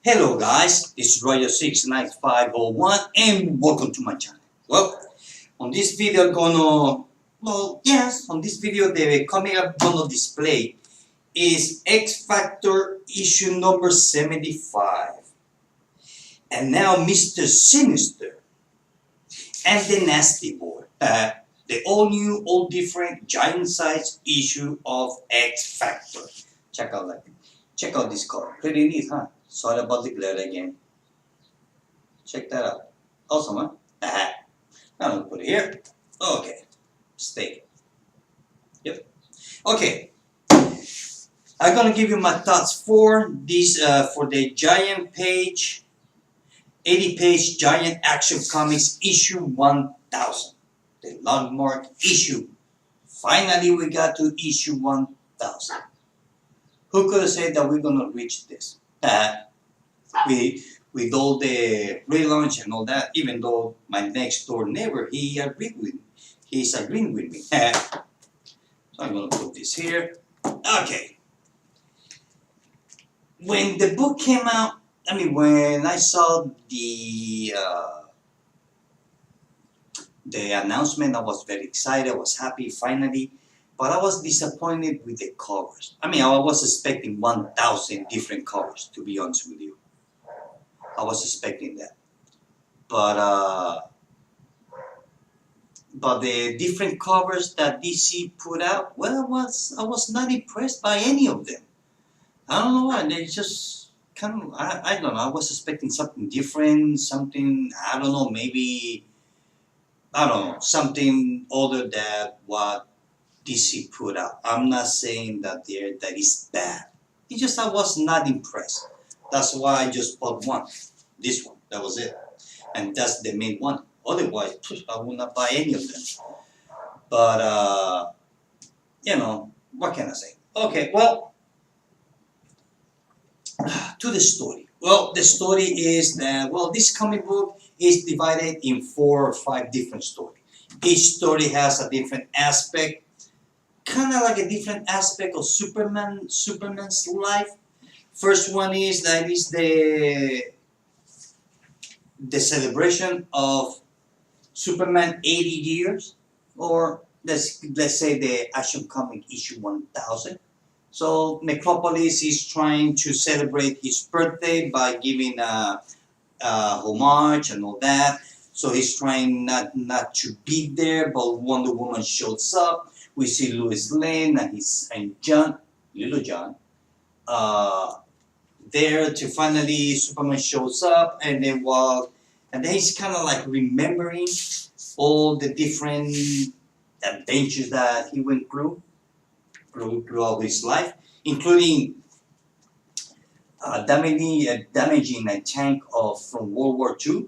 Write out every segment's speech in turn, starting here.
Hello guys, this is Roger69501 and welcome to my channel. Well, on this video on this video the comic I'm gonna display is X Factor issue number 75. And now Mr. Sinister and the Nasty Boy. The all new, all different, giant size issue of X Factor. Check out that. Check out this cover. Pretty neat, huh? Sorry about the glare again. Check that out. Awesome, huh? I'm gonna put it here. Okay. Stay. Yep. Okay. I'm gonna give you my thoughts for this for the giant page, 80-page giant action comics issue 1000. The landmark issue. Finally, we got to issue 1000. Who could have said that we're gonna reach this? With all the relaunch and all that, even though my next door neighbor, he's agreeing with me. So I'm gonna put this here. Okay. When the book came out, when I saw the announcement, I was very excited. I was happy finally, but I was disappointed with the covers. I was expecting 1,000 different covers, to be honest with you. I was expecting that, but the different covers that DC put out, well, I was not impressed by any of them. I don't know why. They just kind of, I don't know. I was expecting something different, something, I don't know, maybe, I don't know, something other than what DC put out. I'm not saying that is bad. It's just I was not impressed. That's why I just bought one. This one. That was it. And that's the main one. Otherwise, I would not buy any of them. But, what can I say? Okay, well, to the story. Well, the story is that, this comic book is divided in 4 or 5 different stories. Each story has a different aspect, kind of like a different aspect of Superman's life. First one is that is the celebration of Superman 80 years, or let's say the Action Comic issue 1000. So Metropolis is trying to celebrate his birthday by giving a homage and all that. So he's trying not to be there, but Wonder Woman shows up. We see Lois Lane and Little John, there to finally Superman shows up, and then he's kind of like remembering all the different adventures that he went throughout his life, including damaging a tank from World War II.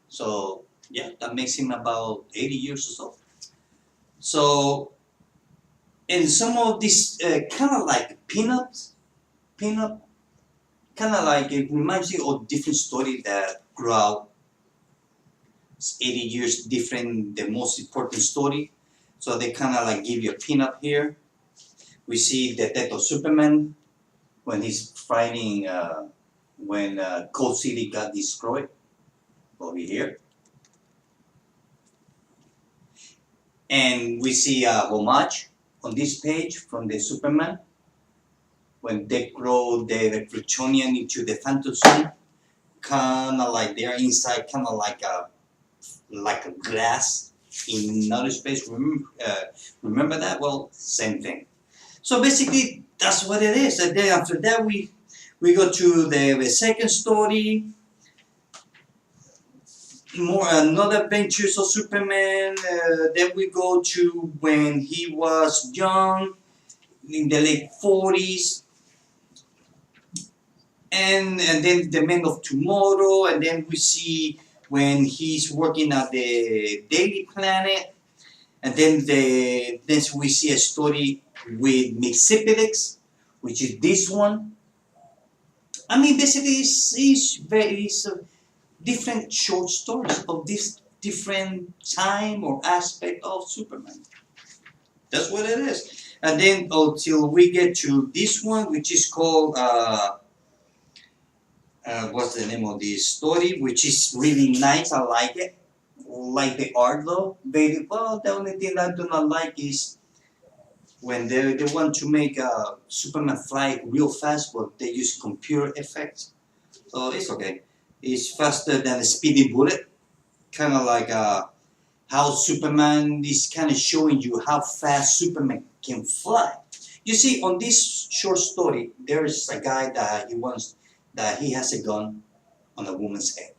So yeah, that makes him about 80 years or so. So, and some of these kind of like pinup, kind of like it reminds you of different story that grew out 80 years different, the most important story. So they kind of like give you a pinup here. We see the death of Superman when he's fighting, when Cold City got destroyed over here. And we see a homage on this page from the Superman when they grow the Kryptonian into the Phantom Zone, kind of like they're inside, kind of like a glass in outer space. Remember that? Well, same thing. So basically, that's what it is. And then after that, we go to the second story. Another adventures of Superman. Then we go to when he was young, in the late 40s. And then the Man of Tomorrow, and then we see when he's working at the Daily Planet, and then we see a story with Mxyzptlk, which is this one. Basically, it's different short stories of this different time or aspect of Superman. That's what it is. And then until we get to this one, which is called what's the name of this story, which is really nice. I like it. Like the art though, very well. The only thing I do not like is when they want to make Superman fly real fast, but they use computer effects. So it's okay. It's faster than a speeding bullet. Kind of like how Superman is kind of showing you how fast Superman can fly. You see, on this short story, there is a guy that he has a gun on a woman's head.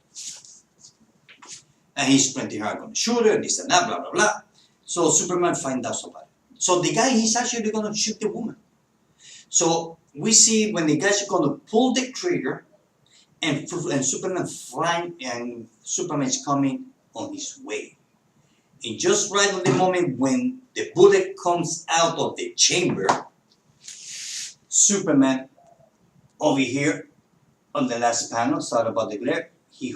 And he's plenty hard going to shoot her, this and that, blah, blah, blah. So Superman finds out about it. So the guy, he's actually going to shoot the woman. So we see when the guy's going to pull the trigger and Superman flying and Superman is coming on his way. And just right at the moment when the bullet comes out of the chamber, Superman over here on the last panel, sorry about the glare, he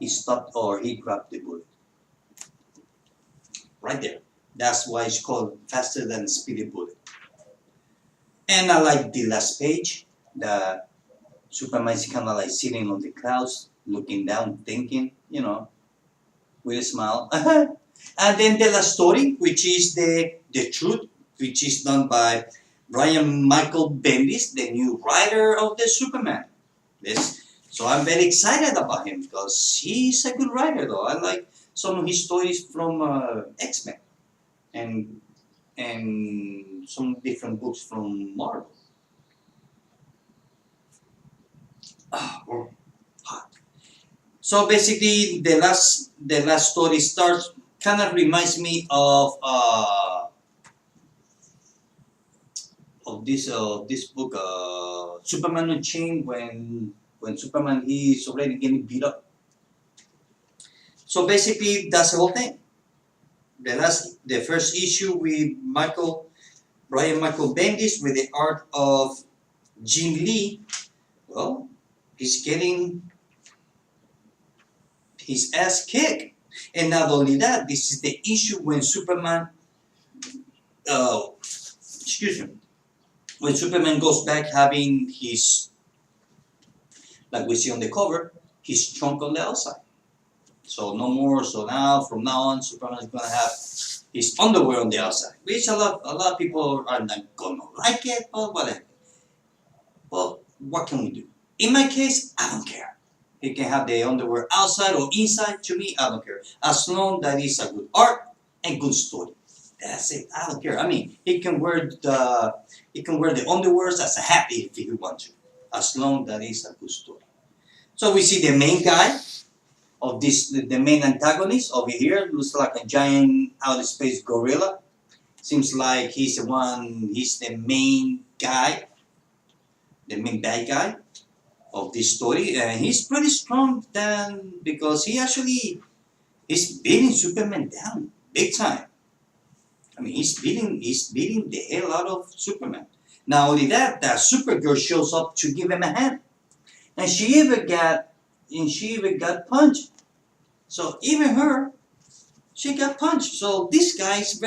stopped or he grabbed the bullet. Right there. That's why it's called faster than a speedy bullet. And I like the last page. The Superman is kind of like sitting on the clouds, looking down, thinking, with a smile. And then the last story, which is the truth, which is done by Brian Michael Bendis, the new writer of the Superman. So I'm very excited about him because he's a good writer though. I like some of his stories from X-Men and some different books from Marvel. Hot. So basically, the last story starts kind of reminds me of this book, Superman Unchained, when Superman is already getting beat up. So basically, that's the whole thing. The first issue with Brian Michael Bendis with the art of Jim Lee. Well, he's getting his ass kicked. And not only that, this is the issue when Superman, when Superman goes back having his, like we see on the cover, his trunk on the outside. So no more. So now, from now on, Superman is gonna have his underwear on the outside, which a lot of people are not gonna like it, but whatever. Well, what can we do? In my case, I don't care. He can have the underwear outside or inside. To me, I don't care. As long as it's a good art and good story. That's it. I don't care. I mean, he can wear the underwears as a hat if he wants to, as long as it's a good story. So we see the main guy of this, the main antagonist over here, looks like a giant outer space gorilla. Seems like he's the main guy, the main bad guy of this story, and he's pretty strong because he's beating Superman down big time. I mean, he's beating the hell out of Superman. Not only that, Supergirl shows up to give him a hand, and she even got punched. So even her, she got punched. So this guy is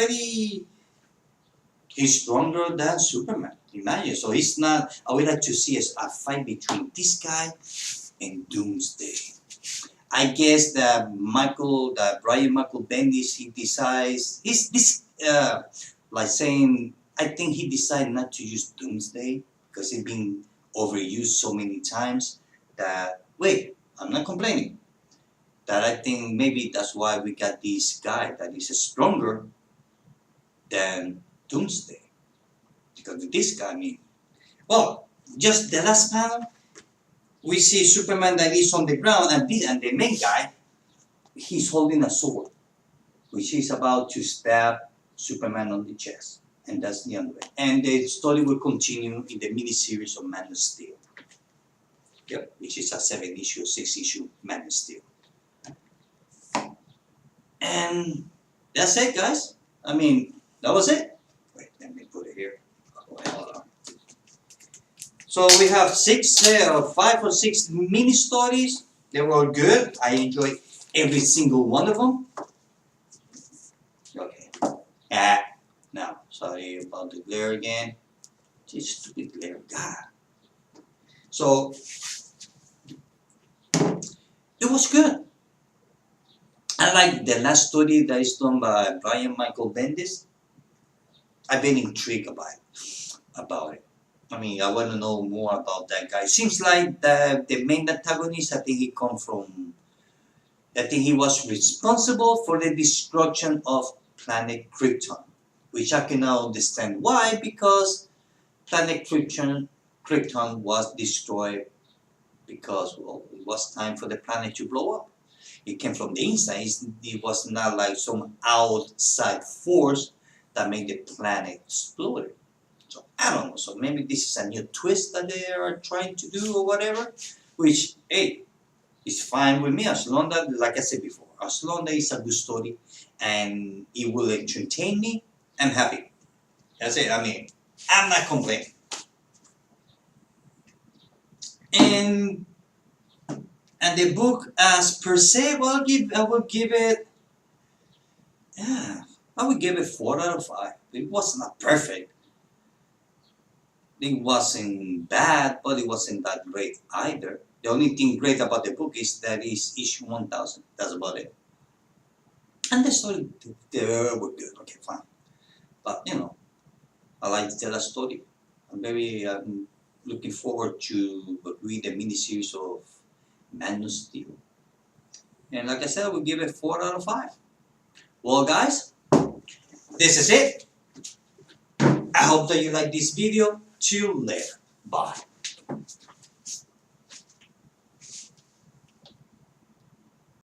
he's stronger than Superman. Imagine. So it's not. I would like to see a fight between this guy and Doomsday. I guess that Brian Michael Bendis, he decides like saying, I think he decided not to use Doomsday because it's been overused so many times that I'm not complaining. That I think maybe that's why we got this guy that is stronger than Doomsday. Because this guy, just the last panel, we see Superman that is on the ground, and the main guy, he's holding a sword, which is about to stab Superman on the chest. And that's the end of it. And the story will continue in the miniseries of Man of Steel. Yep, which is a 7-issue, 6-issue Man of Steel. And that's it, guys. I mean, that was it. Wait, let me put it here. Hold on. So we have 5 or 6 mini stories. They were all good. I enjoyed every single one of them. Okay. Now, sorry about the glare again. This stupid glare. God. So It was good. I like the last story that is done by Brian Michael Bendis. I've been intrigued about it. I mean, I want to know more about that guy. Seems like the main antagonist, I think I think he was responsible for the destruction of planet Krypton, which I can now understand why, because planet Krypton was destroyed because, well, it was time for the planet to blow up. It came from the inside. It was not like some outside force that made the planet explode. So I don't know. So maybe this is a new twist that they are trying to do or whatever. Which, hey, is fine with me as long as, like I said before, as long as it's a good story and it will entertain me, I'm happy. That's it. I mean, I'm not complaining. And the book as per se, well, I will give it, yeah, I would give it 4 out of 5. It was not perfect. It wasn't bad, but it wasn't that great either. The only thing great about the book is that it's issue 1000. That's about it. And the story, they were good. Okay, fine. But, I like to tell a story. I'm very looking forward to read the miniseries of Man of Steel. And like I said, I will give it 4 out of 5. Well, guys, this is it. I hope that you like this video. Till later. Bye.